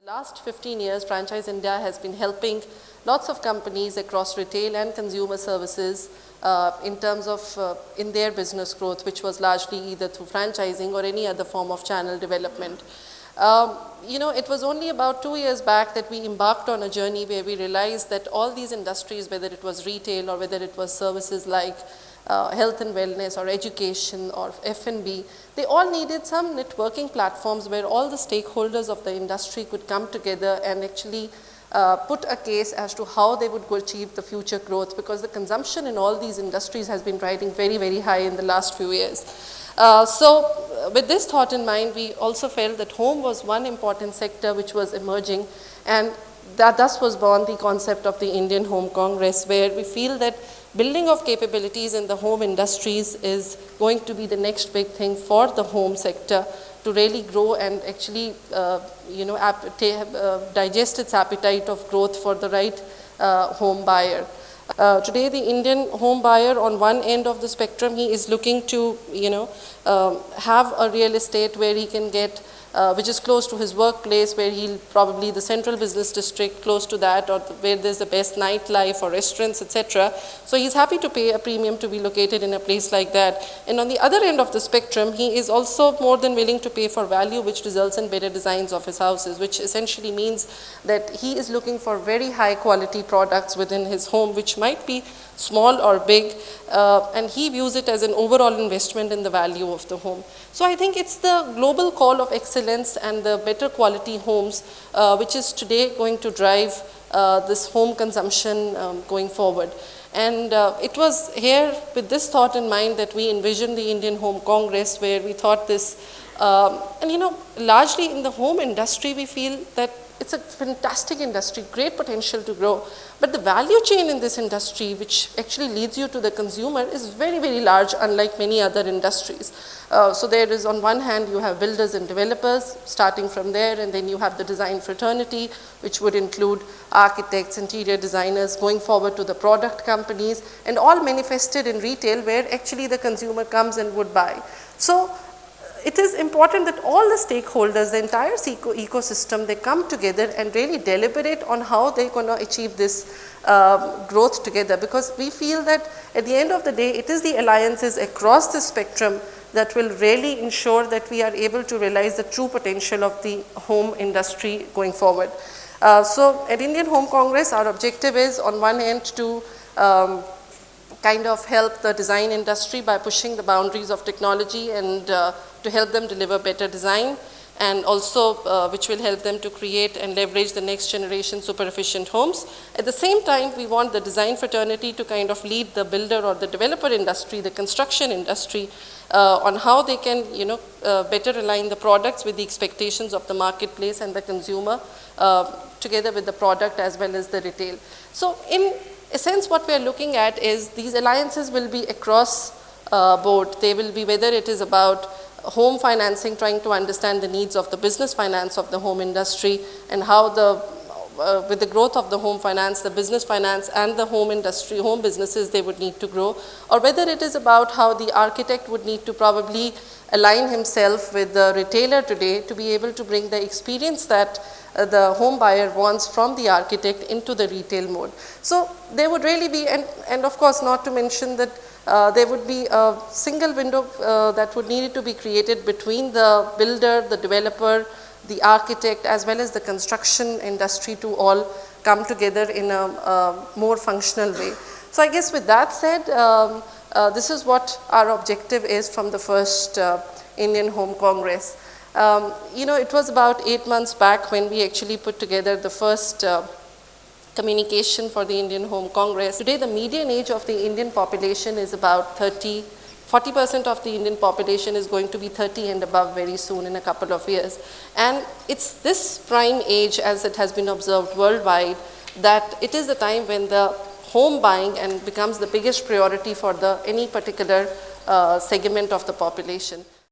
Last 15 years, Franchise India has been helping lots of companies across retail and consumer services in terms of in their business growth, which was largely either through franchising or any other form of channel development. It was only about 2 years back that we embarked on a journey where we realized that all these industries, whether it was retail or whether it was services like health and wellness or education or F&B, they all needed some networking platforms where all the stakeholders of the industry could come together and actually put a case as to how they would go achieve the future growth, because the consumption in all these industries has been riding very, very high in the last few years. So with this thought in mind, we also felt that home was one important sector which was emerging, and that thus was born the concept of the Indian Home Congress, where we feel that building of capabilities in the home industries is going to be the next big thing for the home sector to really grow and actually digest its appetite of growth for the right home buyer. Today, the Indian home buyer, on one end of the spectrum, he is looking to have a real estate where he can get which is close to his workplace, where he'll probably the central business district close to that, or where there's the best nightlife or restaurants, etc. So he's happy to pay a premium to be located in a place like that. And on the other end of the spectrum, he is also more than willing to pay for value, which results in better designs of his houses, which essentially means that he is looking for very high quality products within his home, which might be small or big, and he views it as an overall investment in the value of the home. So I think it's the global call of excellence and the better quality homes which is today going to drive this home consumption going forward. And it was here with this thought in mind that we envisioned the Indian Home Congress, where we thought this, largely in the home industry, we feel that it's a fantastic industry, great potential to grow, but the value chain in this industry, which actually leads you to the consumer, is very, very large, unlike many other industries. So there is, on one hand, you have builders and developers starting from there, and then you have the design fraternity, which would include architects, interior designers, going forward to the product companies, and all manifested in retail, where actually the consumer comes and would buy. So it is important that all the stakeholders, the entire ecosystem, they come together and really deliberate on how they're going to achieve this growth together, because we feel that at the end of the day, it is the alliances across the spectrum that will really ensure that we are able to realize the true potential of the home industry going forward. So at Indian Home Congress, our objective is, on one end, to kind of help the design industry by pushing the boundaries of technology and to help them deliver better design, and also which will help them to create and leverage the next generation super efficient homes. At the same time, we want the design fraternity to kind of lead the builder or the developer industry, the construction industry, on how they can better align the products with the expectations of the marketplace and the consumer, together with the product as well as the retail. So in a sense, what we are looking at is these alliances will be across board. They will be, whether it is about home financing, trying to understand the needs of the business finance of the home industry, and how with the growth of the home finance, the business finance and the home industry, home businesses, they would need to grow, or whether it is about how the architect would need to probably align himself with the retailer today to be able to bring the experience that the home buyer wants from the architect into the retail mode. So there would really be, and of course not to mention that there would be a single window that would need to be created between the builder, the developer, the architect, as well as the construction industry, to all come together in a more functional way. So I guess with that said, this is what our objective is from the first Indian Home Congress. It was about 8 months back when we actually put together the first communication for the Indian Home Congress. Today, the median age of the Indian population is about 30. 40% of the Indian population is going to be 30 and above very soon, in a couple of years. And it's this prime age, as it has been observed worldwide, that it is the time when the home buying becomes the biggest priority for any particular segment of the population.